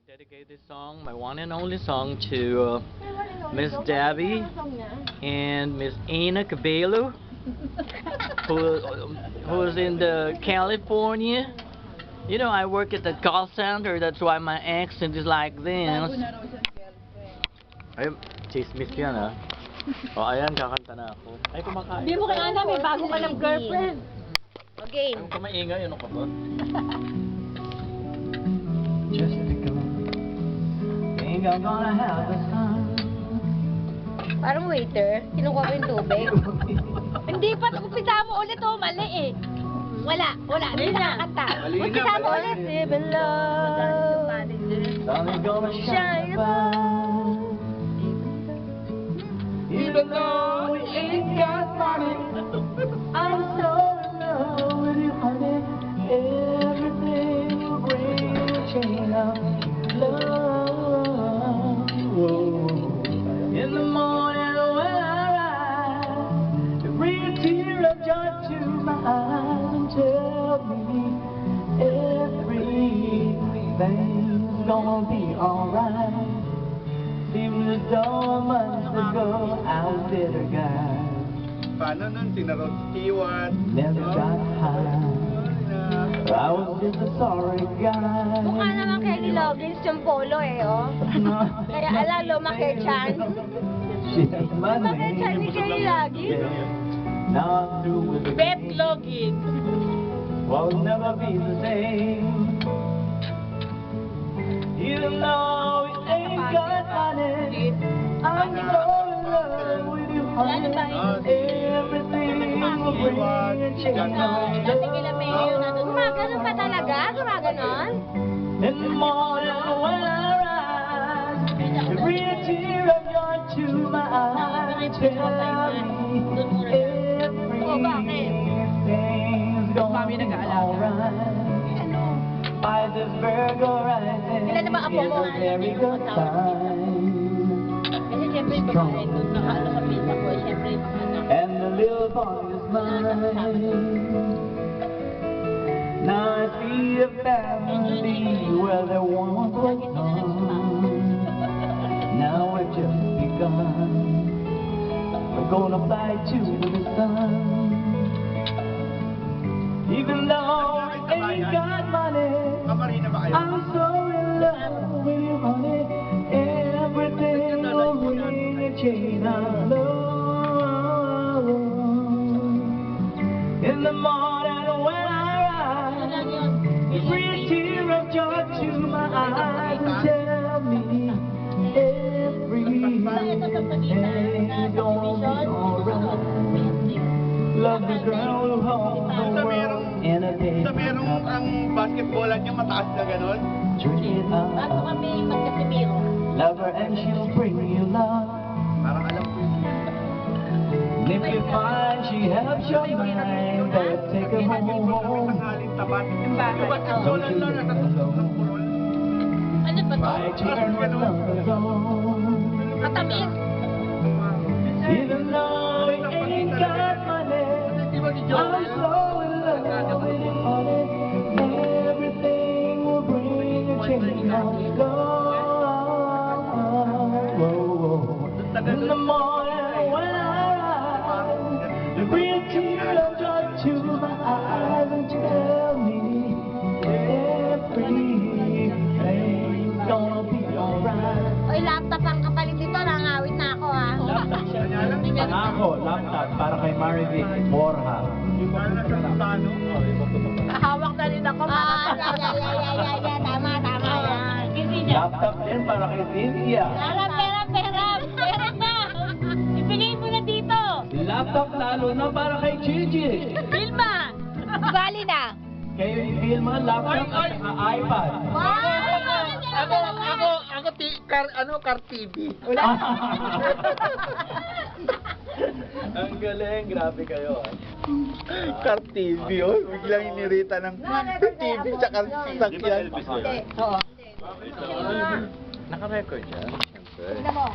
Dedicate this song, my one and only song, to Miss Debbie and Miss Ina Cabello, who's in the California. You know, I work at the call center, that's why my accent is like this. Ay, chismis yan ah. O ayan, kakanta na ako. Ay, kumakain. Hindi mo kailangan, may bago ka ng girlfriend. Okay. Ay, ka maingay, ano ka ba? Just because think I'm gonna have the sun. Parang waiter, kinukuha ko yung tubig. Hindi pa, umpisa mo ulit oh, mali eh. Wala, hindi na nakakanta. Umpisa mo ulit. Even love, Sun's gonna shine bright. Even though we ain't got money, I'm so in love with you, honey. Everything will bring a chain of love. Whoa. In the morning when I rise, bring a tear of joy to my eyes and tell me everything's gonna be alright. Even the dawn months ago, I was bitter guy. Paano nun? Sina Rod Stewart? Never got high. I was just a sorry guy. Mukha naman Kelly Loggins yung polo eh, oh. Kaya alam, lumaki chan. Lumaki chan ni Kelly Loggins. Now I'm through with the Beth game. Loggins. We'll never be the same. Even though we ain't got money, I'm so in love with you, honey. Everything will bring a change. Gumaganon pa talaga? Gumaganon? In the morning when I rise, bring a tear of joy to my eyes. Tell me everything's gonna be alright. By this Virgo rising, Ilan naman apo mo? it's a very good time. Kasi siyempre yung babae doon, nakaano sa pizza ko, siyempre yung mga anak. And the little boy is mine. Now I see a family where there once was none. Now we've just begun. We're gonna fly to the sun. Even though we ain't got money, Kamarina ba kayo? I'm so in love with you, honey. Everything will bring a chain of love. In the morning when I rise, bring a tear of joy to my eyes and tell me everything's gonna be alright. Love the girl who holds the world in a day. Sa merong ang basketballan niya mataas na gano'n? Dream Bago of kami magkasimiro. love her and she'll bring you love. Parang alam ko yun. And if you find she helps your mind, better take her home. Tanghalin tapat. Yung Bakit? basketballan lang natatusok ng purol. Ano ba to? By turn with love alone. Matamis. Even though we ain't got money, I'm so in love with you, honey. Everything will bring a change of love. In the morning when I rise, bring a tear of joy to my eyes and tell me everything's gonna be alright. Oy, laptop ang kapalit dito, nangawit na ako ha. Ako, laptop para kay Marivic Borja. Parang nasa Susano. Hawak na rin ako. Tama yan. Laptop din para kay Cynthia. Pera na. Ibigay mo na dito. Laptop lalo na para kay Gigi. Vilma. Bali na. Kay Vilma, laptop at iPad. Car TV. Ang galing, grabe kayo ah. Car TV, oh. Biglang inirita ng TV tsaka sasakyan. Oo. Naka-record yan, siyempre. Tignan mo.